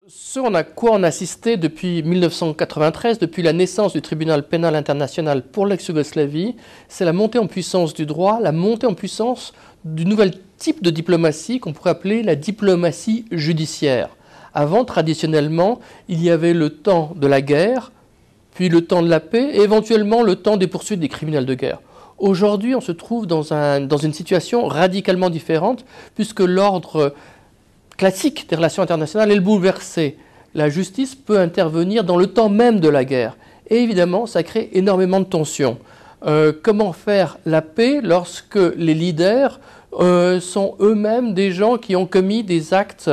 Ce à quoi on a assisté depuis 1993, depuis la naissance du tribunal pénal international pour l'ex-Yougoslavie, c'est la montée en puissance du droit, la montée en puissance du nouvel type de diplomatie qu'on pourrait appeler la diplomatie judiciaire. Avant, traditionnellement, il y avait le temps de la guerre, puis le temps de la paix et éventuellement le temps des poursuites des criminels de guerre. Aujourd'hui, on se trouve dans une situation radicalement différente puisque l'ordre classique des relations internationales est bouleversé. La justice peut intervenir dans le temps même de la guerre. Et évidemment, ça crée énormément de tensions. Comment faire la paix lorsque les leaders sont eux-mêmes des gens qui ont commis des actes,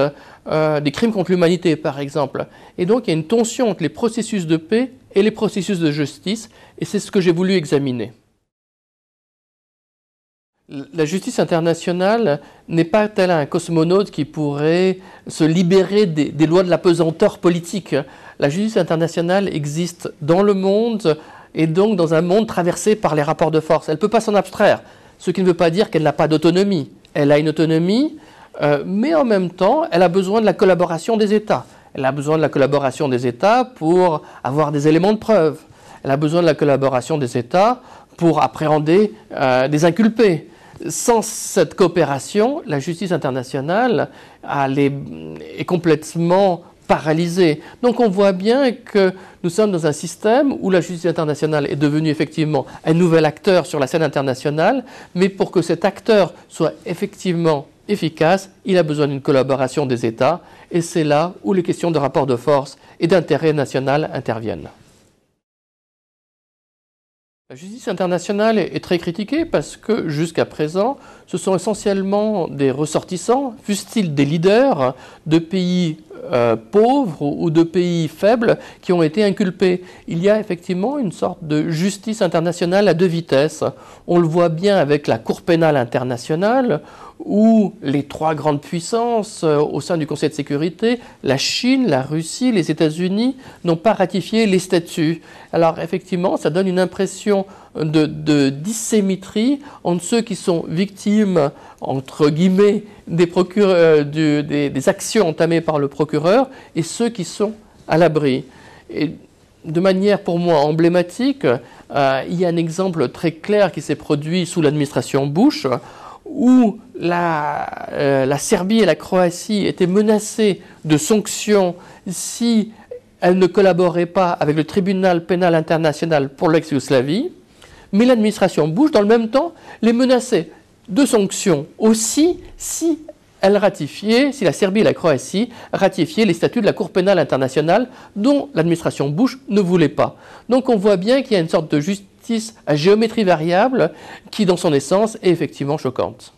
des crimes contre l'humanité, par exemple. Et donc, il y a une tension entre les processus de paix et les processus de justice, et c'est ce que j'ai voulu examiner. La justice internationale n'est pas tel un cosmonaute qui pourrait se libérer des lois de la pesanteur politique. La justice internationale existe dans le monde et donc dans un monde traversé par les rapports de force. Elle ne peut pas s'en abstraire, ce qui ne veut pas dire qu'elle n'a pas d'autonomie. Elle a une autonomie, mais en même temps, elle a besoin de la collaboration des États. Elle a besoin de la collaboration des États pour avoir des éléments de preuve. Elle a besoin de la collaboration des États pour appréhender des inculpés. Sans cette coopération, la justice internationale est complètement paralysée. Donc on voit bien que nous sommes dans un système où la justice internationale est devenue effectivement un nouvel acteur sur la scène internationale, mais pour que cet acteur soit effectivement efficace, il a besoin d'une collaboration des États, et c'est là où les questions de rapport de force et d'intérêt national interviennent. La justice internationale est très critiquée parce que jusqu'à présent, ce sont essentiellement des ressortissants, fussent-ils des leaders de pays pauvres ou de pays faibles qui ont été inculpés. Il y a effectivement une sorte de justice internationale à deux vitesses. On le voit bien avec la Cour pénale internationale où les trois grandes puissances au sein du Conseil de sécurité, la Chine, la Russie, les États-Unis, n'ont pas ratifié les statuts. Alors effectivement, ça donne une impression de dissymétrie entre ceux qui sont victimes, entre guillemets, des actions entamées par le procureur et ceux qui sont à l'abri. Et de manière pour moi emblématique, il y a un exemple très clair qui s'est produit sous l'administration Bush, où la Serbie et la Croatie étaient menacées de sanctions si elles ne collaboraient pas avec le tribunal pénal international pour l'ex-Yougoslavie, mais l'administration Bush, dans le même temps, les menaçait de sanctions aussi si la Serbie et la Croatie ratifiaient les statuts de la Cour pénale internationale dont l'administration Bush ne voulait pas. Donc on voit bien qu'il y a une sorte de justice à géométrie variable qui, dans son essence, est effectivement choquante.